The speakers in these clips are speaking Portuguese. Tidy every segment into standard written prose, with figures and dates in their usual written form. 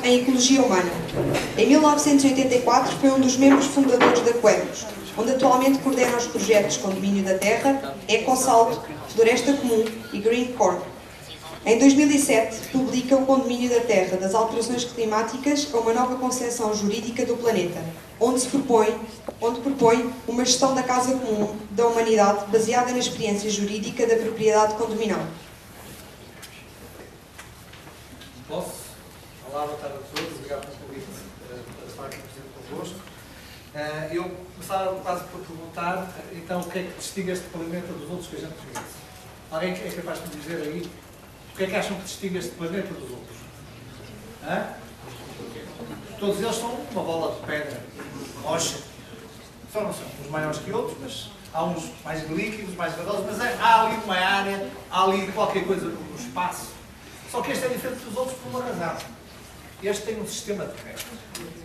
em Ecologia Humana. Em 1984 foi um dos membros fundadores da Quercus, onde atualmente coordena os projetos com Domínio da Terra, Ecosalto, Floresta Comum e Green Corp. Em 2007, publica o Condomínio da Terra das Alterações Climáticas a uma nova concepção jurídica do planeta, onde propõe uma gestão da casa comum da humanidade baseada na experiência jurídica da propriedade condominal. Posso? Olá, boa tarde a todos, obrigado pelo convite para estar aqui presente convosco. Eu começava quase por perguntar, então, o que é que distingue este planeta dos outros que a gente conhece? Alguém é capaz de me dizer aí o que é que acham que distingue este planeta dos outros? Hã? Todos eles são uma bola de pedra, rocha. Só não são uns maiores que outros, mas há uns mais líquidos, mais gasosos, mas há ali uma área, há ali qualquer coisa no espaço. Só que este é diferente dos outros por uma razão. Este tem um sistema terrestre.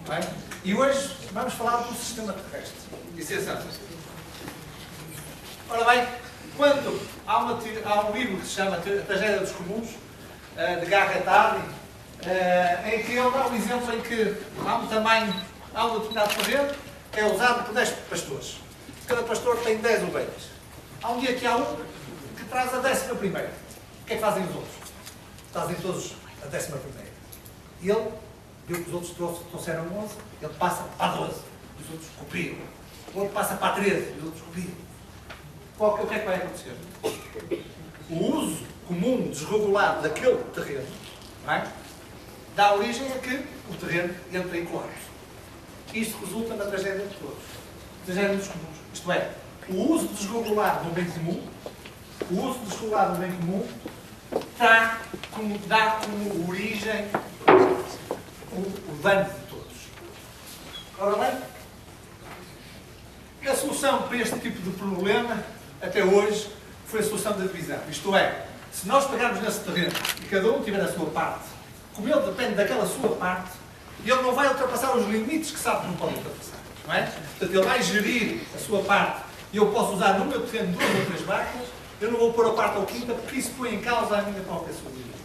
Não é? E hoje vamos falar do sistema terrestre. Isso é certo. Ora bem, quando há um livro que se chama A Tragédia dos Comuns, de Garrett Hardin, em que ele dá um exemplo em que há um determinado terreno que é usado por 10 pastores. Cada pastor tem 10 ovelhas. Há um dia que há um que traz a 11ª. O que é que fazem os outros? Trazem todos a 11ª. E ele viu que os outros trouxeram 11, ele passa para a 12. Os outros copiam. O outro passa para a 13, e os outros copiam. O que é que vai acontecer? O uso comum, desregulado daquele terreno, não é? Dá origem a que o terreno entra em colapso. Isto resulta na tragédia de todos. Tragédia dos comuns. Isto é, o uso desregulado do bem comum, dá como origem o dano de todos. Ora bem, a solução para este tipo de problema, até hoje, foi a solução da divisão. Isto é, se nós pegarmos nesse terreno e cada um tiver a sua parte, como ele depende daquela sua parte, ele não vai ultrapassar os limites que sabe que não pode ultrapassar. Não é? Portanto, ele vai gerir a sua parte e eu posso usar no meu terreno 2 ou 3 máquinas, eu não vou pôr a parte ou quinta porque isso põe em causa a minha própria soberania.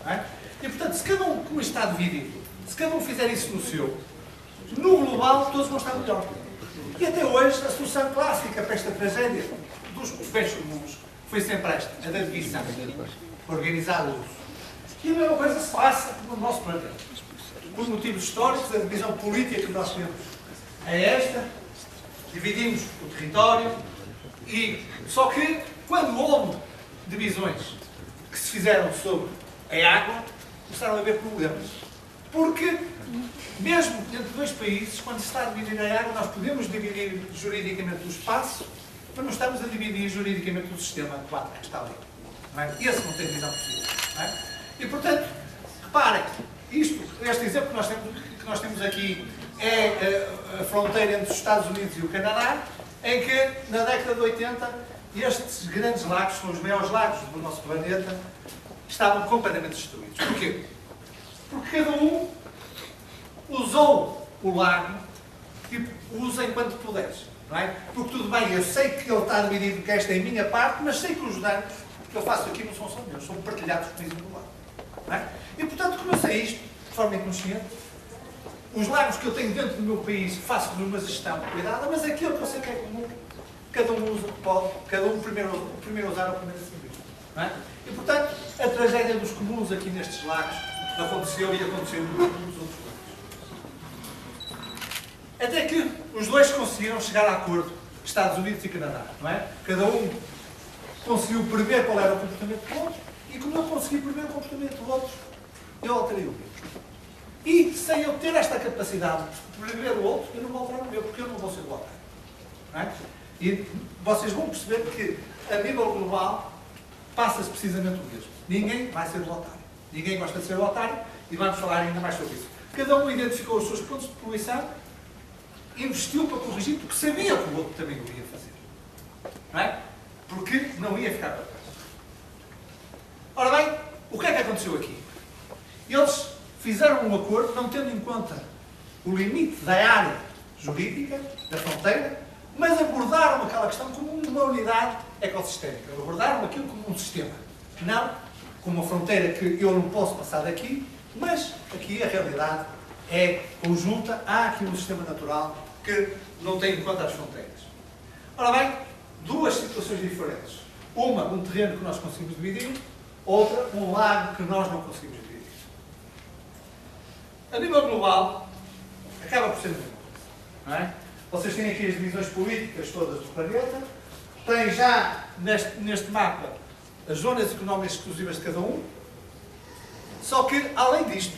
Não é? E, portanto, se cada um, como está dividido, se cada um fizer isso no seu, no global todos vão estar melhor. E até hoje a solução clássica para esta tragédia dos bens comuns foi sempre esta, a da divisão, organizar o uso. E a mesma coisa se passa no nosso planeta. Por motivos históricos, a divisão política que nós temos é esta, dividimos o território, só que quando houve divisões que se fizeram sobre a água, começaram a haver problemas. Porque, mesmo entre dois países, quando se está a dividir a água, nós podemos dividir juridicamente o espaço, mas não estamos a dividir juridicamente o sistema aquático que está ali. Não é? Esse não tem divisão possível. Não é? E, portanto, reparem, este exemplo que nós temos aqui é a fronteira entre os Estados Unidos e o Canadá, em que, na década de 80, estes grandes lagos, são os maiores lagos do nosso planeta, estavam completamente destruídos. Porquê? Porque cada um usou o lago, tipo, usa enquanto puderes. Não é? Porque tudo bem, eu sei que ele está dividido, que esta é a minha parte, mas sei que os danos que eu faço aqui não são só meus, são partilhados comigo do lado. Não é? E, portanto, como eu sei isto, de forma inconsciente, os lagos que eu tenho dentro do meu país faço uma gestão cuidada, mas aquilo que eu sei que é comum, cada um usa o que pode, cada um primeiro usar o primeiro a si. Não é? E, portanto, a tragédia dos comuns aqui nestes lagos aconteceu e aconteceu nos outros lagos. Até que os dois conseguiram chegar a acordo, Estados Unidos e Canadá. Não é? Cada um conseguiu prever qual era o comportamento do outro e como eu consegui prever o comportamento do outro, eu alterei o meu. E sem eu ter esta capacidade de prever o outro, eu não vou alterar o meu, porque eu não vou ser o otário. Não é? E vocês vão perceber que, a nível global, passa-se precisamente o mesmo. Ninguém vai ser o otário. Ninguém gosta de ser o otário e vamos falar ainda mais sobre isso. Cada um identificou os seus pontos de poluição, investiu para corrigir, porque sabia que o outro também o ia fazer. Não é? Porque não ia ficar para trás. Ora bem, o que é que aconteceu aqui? Eles fizeram um acordo, não tendo em conta o limite da área jurídica, da fronteira, mas abordaram aquela questão como uma unidade ecossistémica. Abordaram aquilo como um sistema. Não como uma fronteira que eu não posso passar daqui Mas aqui a realidade é conjunta, há aqui um sistema natural que não tem em conta as fronteiras. Ora bem, duas situações diferentes. Uma, um terreno que nós conseguimos dividir, outra, um lago que nós não conseguimos dividir. A nível global, acaba por ser a mesma coisa, não é? Vocês têm aqui as divisões políticas todas do planeta, têm já neste mapa as zonas económicas exclusivas de cada um, só que, além disto,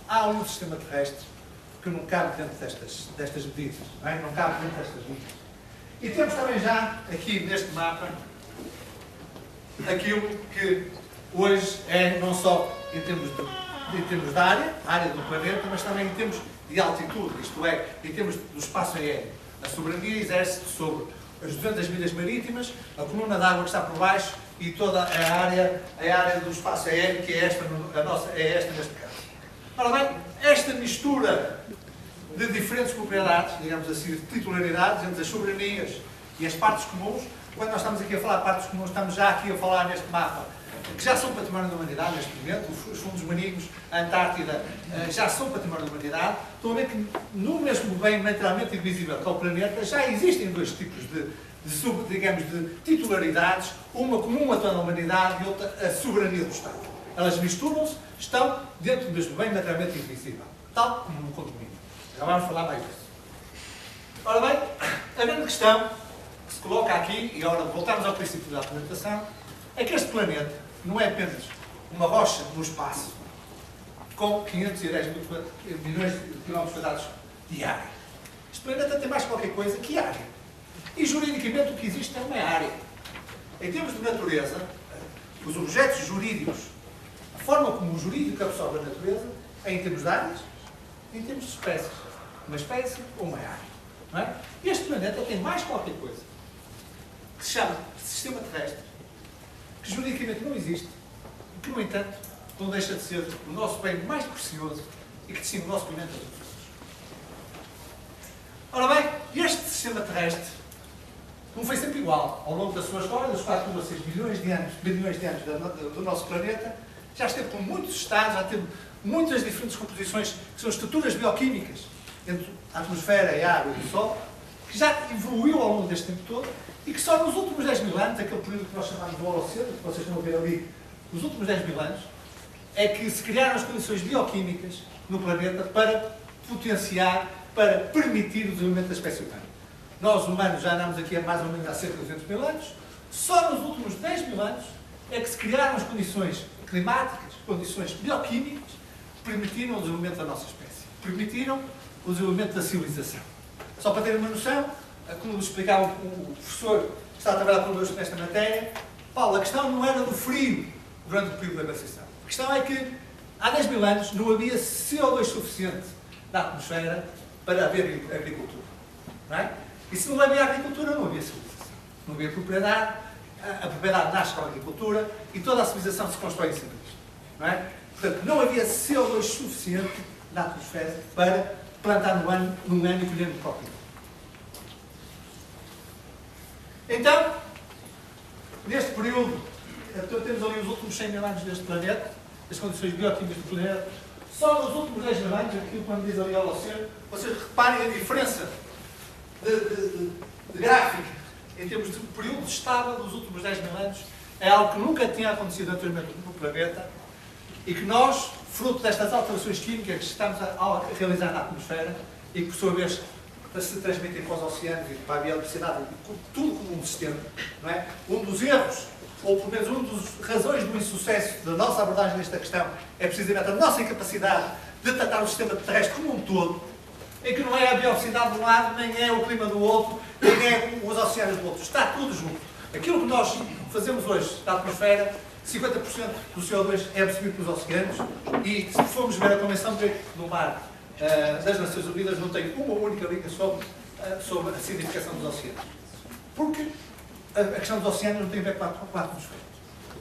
há um sistema terrestre que não cabe dentro destas medidas, não é? Não cabe dentro destas medidas. E temos também já, aqui neste mapa, aquilo que hoje é não só em termos da área do planeta, mas também em termos de altitude, isto é, em termos do espaço aéreo. A soberania exerce-se sobre as 200 milhas marítimas, a coluna de água que está por baixo e toda a área do espaço aéreo, que é esta neste caso. Ora bem, esta mistura de diferentes propriedades, digamos assim, de titularidades entre as soberanias e as partes comuns, quando nós estamos aqui a falar de partes comuns, estamos já aqui a falar neste mapa, que já são património da humanidade neste momento, os fundos marinhos, a Antártida, já são património da humanidade. Estão a ver que no mesmo bem materialmente invisível que é o planeta, já existem dois tipos de titularidades, uma comum a toda a humanidade e outra a soberania do Estado. Elas misturam-se, estão dentro do mesmo bem materialmente invisível, tal como no condomínio. Já vamos falar mais disso. Ora bem, a grande questão que se coloca aqui, e agora voltamos ao princípio da apresentação, é que este planeta não é apenas uma rocha no espaço com 510 milhões de quilómetros quadrados de área. Este planeta tem mais qualquer coisa que área. E juridicamente o que existe é uma área. Em termos de natureza, os objetos jurídicos, a forma como o jurídico absorve a natureza, é em termos de áreas, em termos de espécies. Uma espécie ou uma área. Não é? Este planeta tem mais qualquer coisa que se chama sistema terrestre, que juridicamente não existe, e que, no entanto, não deixa de ser o nosso bem mais precioso e que distingue o nosso planeta dos outros. Ora bem, este sistema terrestre não foi sempre igual. Ao longo da sua história, dos 4 a 6 bilhões de anos do nosso planeta, já esteve por muitos estados, já teve muitas diferentes composições, que são estruturas bioquímicas, entre a atmosfera, a água e o Sol, que já evoluiu ao longo deste tempo todo e que só nos últimos 10 mil anos, aquele período que nós chamamos do Holoceno, que vocês estão a ver ali, nos últimos 10 mil anos, é que se criaram as condições bioquímicas no planeta para potenciar, para permitir o desenvolvimento da espécie humana. Nós, humanos, já andamos aqui há mais ou menos há cerca de 200 mil anos, só nos últimos 10 mil anos é que se criaram as condições climáticas, condições bioquímicas, que permitiram o desenvolvimento da nossa espécie, permitiram o desenvolvimento da civilização. Só para ter uma noção, como nos explicava o professor que está a trabalhar connosco nesta matéria, Paulo, a questão não era do frio durante o período da glaciação. A questão é que há 10 mil anos não havia CO2 suficiente na atmosfera para haver agricultura. Não é? E se não havia agricultura, não havia civilização. Não havia propriedade, a propriedade nasce com a agricultura e toda a civilização se constrói em cima disto. Não é? Portanto, não havia CO2 suficiente na atmosfera para plantar num ano e colher no próprio ano. Então, neste período, temos ali os últimos 100 mil anos deste planeta, as condições bioquímicas do planeta, só nos últimos 10 mil anos, aquilo quando diz ali ao Holoceno, vocês reparem a diferença de gráfica em termos de período estável dos últimos 10 mil anos, é algo que nunca tinha acontecido anteriormente no planeta e que nós, fruto destas alterações químicas que estamos a realizar na atmosfera e que, por sua vez, se transmitem para os oceanos e para a biodiversidade, tudo como um sistema, não é? Um dos erros, ou pelo menos uma das razões do insucesso da nossa abordagem nesta questão, é precisamente a nossa incapacidade de tratar o sistema terrestre como um todo, em que não é a biodiversidade de um lado, nem é o clima do outro, nem é os oceanos do outro. Está tudo junto. Aquilo que nós fazemos hoje na atmosfera, 50% do CO2 é absorvido pelos oceanos e, se formos ver a Convenção de Direito do Mar das Nações Unidas, não tem uma única linha sobre a acidificação dos oceanos. Porque a questão dos oceanos não tem a ver com a atmosfera.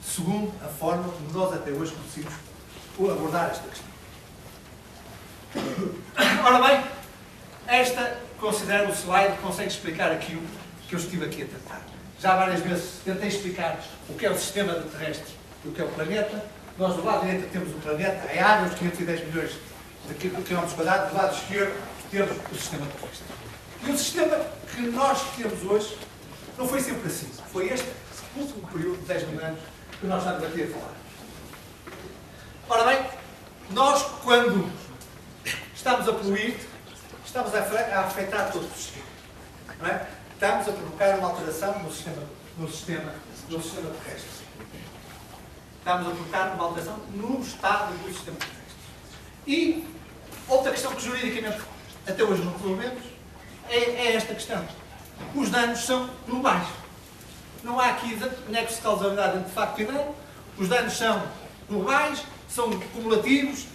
Segundo a forma como nós até hoje conseguimos abordar esta questão. Ora bem, esta, considero o slide, consegue explicar aquilo que eu estive aqui a tratar. Já várias vezes tentei explicar o que é o sistema terrestre e o que é o planeta, Nós do lado direito temos o planeta, a área, os 510 milhões de quilómetros quadrados, do lado esquerdo temos o sistema terrestre. E o sistema que nós temos hoje não foi sempre assim. Foi este último período de 10 mil anos que nós estamos aqui a falar. Ora bem, nós quando estamos a poluir, estamos a afetar todo o sistema. Não é? Estamos a provocar uma alteração no sistema terrestre. Estamos a provocar uma alteração no estado do sistema terrestre. E outra questão que juridicamente até hoje não resolvemos é esta questão. Os danos são globais. Não há aqui nexo de causalidade entre facto e dano. Os danos são globais, são cumulativos,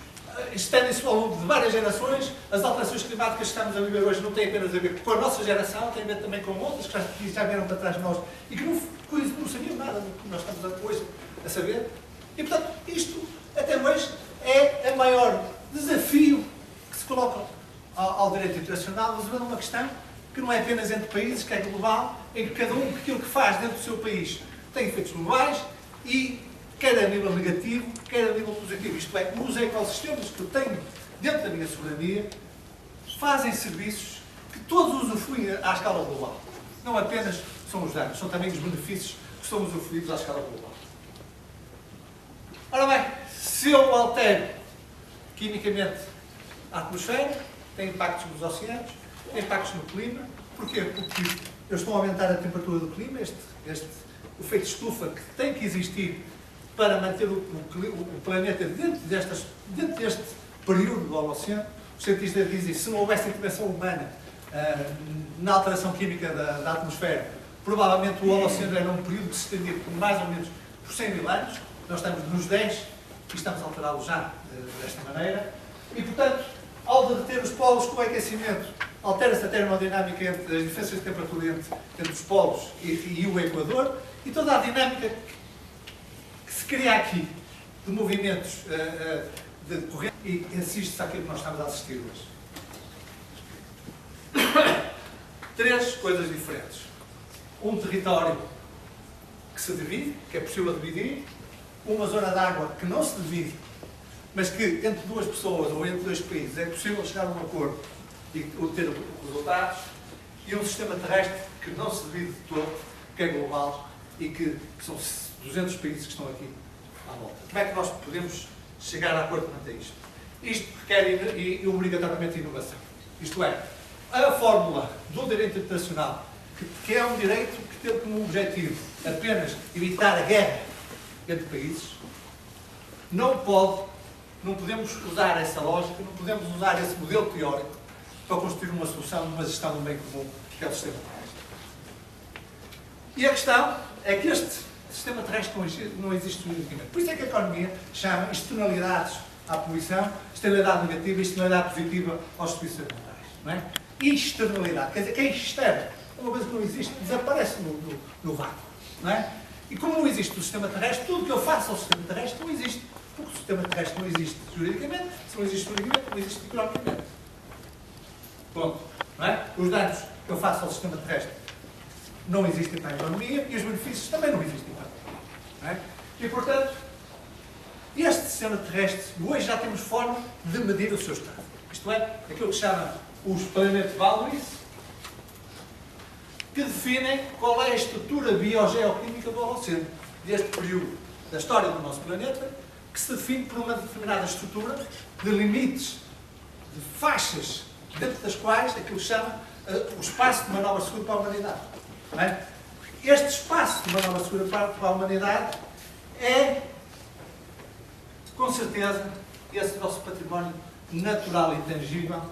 estendem-se ao longo de várias gerações. As alterações climáticas que estamos a viver hoje não têm apenas a ver com a nossa geração, têm a ver também com outras que já vieram para trás de nós e que não sabiam nada do que nós estamos hoje a saber. E, portanto, isto, até hoje, é o maior desafio que se coloca ao direito internacional, resolvendo uma questão que não é apenas entre países, que é global, em que cada um, aquilo que faz dentro do seu país, tem efeitos globais e, quer a nível negativo, quer a nível positivo. Isto é, os ecossistemas que eu tenho dentro da minha soberania fazem serviços que todos usufruem à escala global. Não apenas são os danos, são também os benefícios que são usufruídos à escala global. Ora bem, se eu altero quimicamente a atmosfera, tem impactos nos oceanos, tem impactos no clima. Porquê? Porque eu estou a aumentar a temperatura do clima, este efeito de estufa que tem que existir para manter o planeta dentro deste período do Holoceno. Os cientistas dizem que se não houvesse intervenção humana na alteração química da atmosfera, provavelmente o Holoceno era um período que se estendia por mais ou menos por 100 mil anos. Nós estamos nos 10 e estamos a alterá-lo já desta maneira. E, portanto, ao derreter os polos com o aquecimento, altera-se a termodinâmica entre as diferenças de temperatura entre os polos e o Equador, e toda a dinâmica que se cria aqui de movimentos de corrente, e assiste-se àquilo que nós estamos a assistir hoje. Três coisas diferentes. Um território que se divide, que é possível dividir, uma zona de água que não se divide, mas que entre duas pessoas ou entre dois países é possível chegar a um acordo e obter resultados, e um sistema terrestre que não se divide de todo, que é global e que são 200 países que estão aqui à volta. Como é que nós podemos chegar a acordo quanto a isto? Isto requer obrigatoriamente inovação. Isto é, a fórmula do direito internacional, que é um direito que tem como objetivo apenas evitar a guerra entre países, não podemos usar essa lógica, não podemos usar esse modelo teórico para construir uma solução de uma gestão do bem comum, que é o sistema terrestre. E a questão é que este sistema terrestre não existe juridicamente. Por isso é que a economia chama externalidades à poluição, externalidade negativa e externalidade positiva aos serviços ambientais. Não é? Externalidade, quer dizer, que é externo, é uma coisa que não existe, desaparece no vácuo. Não é? E como não existe o sistema terrestre, tudo que eu faço ao sistema terrestre não existe. Porque o sistema terrestre não existe juridicamente, se não existe juridicamente, não existe economicamente. Ponto. Não é? Os danos que eu faço ao sistema terrestre não existem para a economia e os benefícios também não existem para a economia. Não é? E, portanto, este sistema terrestre, hoje já temos forma de medir o seu estado. Isto é, aquilo que se chama os planet boundaries, que definem qual é a estrutura biogeoquímica do Holoceno, deste período da história do nosso planeta, que se define por uma determinada estrutura de limites, de faixas, dentro das quais aquilo que se chama o espaço de manobra segura para a humanidade. Não é? Este espaço de manobra segura para a humanidade é, com certeza, esse nosso património natural e intangível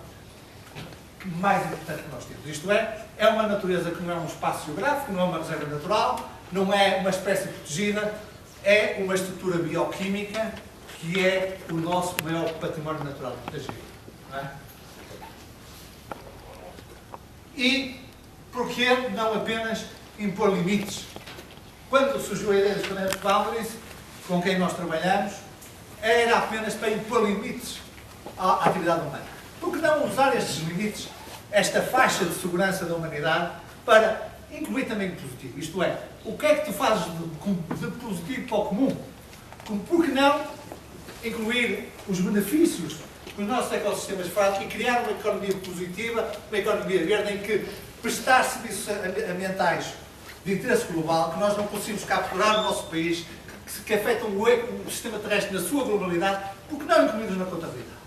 mais importante que nós temos. Isto é uma natureza que não é um espaço geográfico, não é uma reserva natural, não é uma espécie protegida, é uma estrutura bioquímica que é o nosso maior património natural protegido. Não é? E porquê não apenas impor limites? Quando surgiu a ideia dos planet boundaries, com quem nós trabalhamos, era apenas para impor limites à atividade humana. Por que não usar estes limites, esta faixa de segurança da humanidade, para incluir também o positivo? Isto é, o que é que tu fazes de positivo para o comum? como por que não incluir os benefícios que os nossos ecossistemas fazem e criar uma economia positiva, uma economia verde em que prestar serviços ambientais de interesse global, que nós não conseguimos capturar no nosso país, que afetam o sistema terrestre na sua globalidade, porque não incluídos na contabilidade.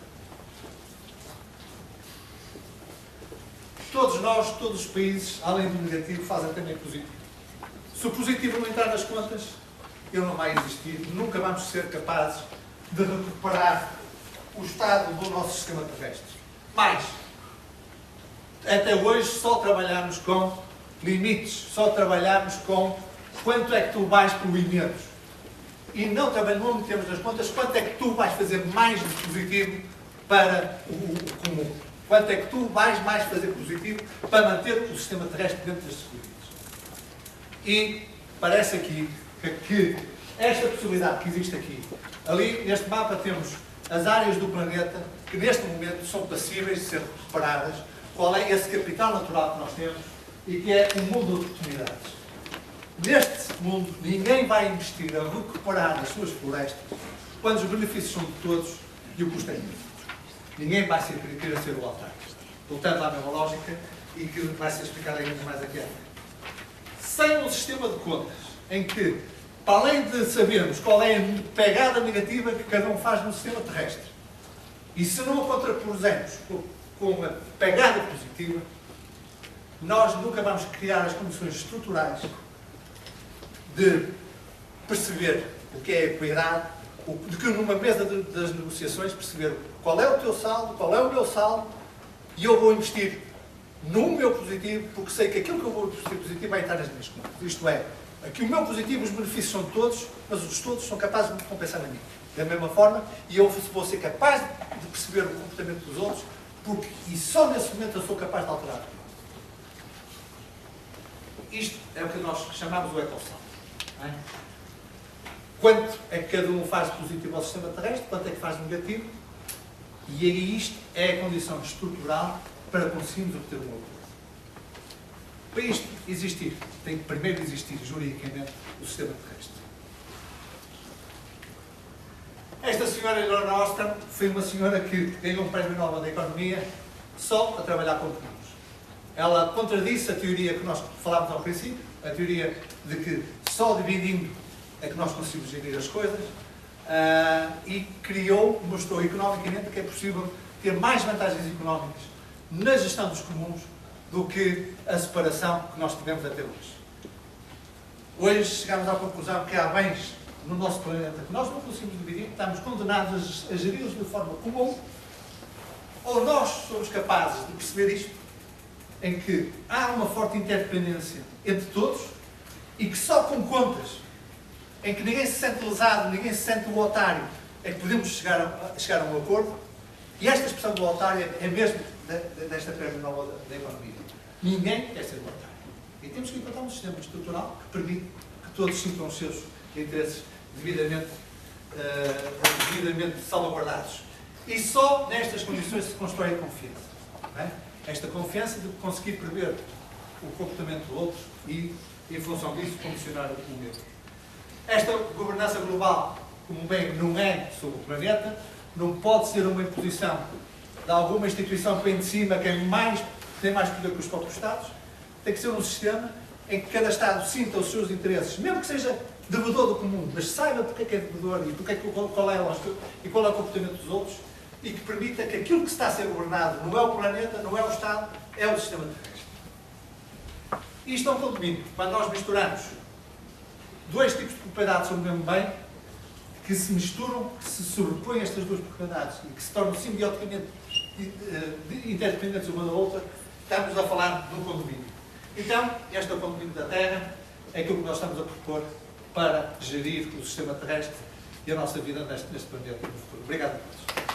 Todos nós, todos os países, além do negativo, fazem também positivo. Se o positivo não entrar nas contas, ele não vai existir. Nunca vamos ser capazes de recuperar o estado do nosso sistema terrestre. Mas, até hoje, só trabalhamos com limites, só trabalhamos com quanto é que tu vais poluir menos. E não metemos nas contas quanto é que tu vais fazer mais de positivo para o comum. Quanto é que tu vais mais fazer positivo para manter o sistema terrestre dentro destes limites. E parece aqui que esta possibilidade que existe aqui, ali neste mapa temos as áreas do planeta que neste momento são passíveis de ser recuperadas. Qual é esse capital natural que nós temos e que é um mundo de oportunidades. Neste mundo, ninguém vai investir a recuperar as suas florestas quando os benefícios são de todos e o custo é mínimo. Ninguém vai querer ser o altar. Voltando à mesma lógica e que vai ser explicado ainda mais aqui à frente. Sem um sistema de contas em que, para além de sabermos qual é a pegada negativa que cada um faz no sistema terrestre, e se não a contrapusemos com uma pegada positiva, nós nunca vamos criar as condições estruturais de perceber o que é a equidade, de que numa mesa das negociações perceber qual é o teu saldo, qual é o meu saldo, e eu vou investir no meu positivo, porque sei que aquilo que eu vou investir positivo vai entrar nas minhas contas. Isto é, aqui o meu positivo, os benefícios são de todos, mas os todos são capazes de me compensar a mim. Da mesma forma, e eu vou ser capaz de perceber o comportamento dos outros, porque, e só nesse momento eu sou capaz de alterar. Isto é o que nós chamamos o ecossaldo. Não é? Quanto é que cada um faz positivo ao sistema terrestre, quanto é que faz negativo, e aí isto é a condição estrutural para conseguirmos obter uma coisa. Para isto existir, tem que primeiro existir juridicamente o sistema terrestre. Esta senhora Eleanor Ostrom foi uma senhora que ganhou um prémio Nobel da Economia só a trabalhar com números. Ela contradisse a teoria que nós falámos ao princípio, a teoria de que só dividindo é que nós conseguimos gerir as coisas, e mostrou economicamente que é possível ter mais vantagens económicas na gestão dos comuns do que a separação que nós tivemos até hoje. Hoje chegamos à conclusão que há bens no nosso planeta que nós não conseguimos dividir, estamos condenados a geri-los de forma comum, ou nós somos capazes de perceber isto, em que há uma forte interdependência entre todos e que só com contas, em que ninguém se sente lesado, ninguém se sente o otário, é que podemos chegar a um acordo. E esta expressão do otário é mesmo desta prémio Nobel da Economia. Ninguém quer ser o otário. E temos que encontrar um sistema estrutural que permite que todos sintam os seus interesses devidamente salvaguardados. E só nestas condições se constrói a confiança. Não é? Esta confiança de conseguir prever o comportamento do outro e, em função disso, condicionar o mesmo. Esta governança global, como bem não é sobre o planeta, não pode ser uma imposição de alguma instituição que vem de cima, que tem mais poder que os próprios Estados. Tem que ser um sistema em que cada Estado sinta os seus interesses, mesmo que seja devedor do comum, mas saiba porque é que é devedor e qual é o comportamento dos outros, e que permita que aquilo que está a ser governado não é o planeta, não é o Estado, é o sistema terrestre. Isto é um condomínio. Quando nós misturamos dois tipos de propriedades sobre o mesmo bem, que se misturam, que se sobrepõem estas duas propriedades e que se tornam simbioticamente interdependentes uma da outra, estamos a falar de um condomínio. Então, este é o condomínio da Terra, é aquilo que nós estamos a propor para gerir o sistema terrestre e a nossa vida neste planeta no futuro. Obrigado a todos.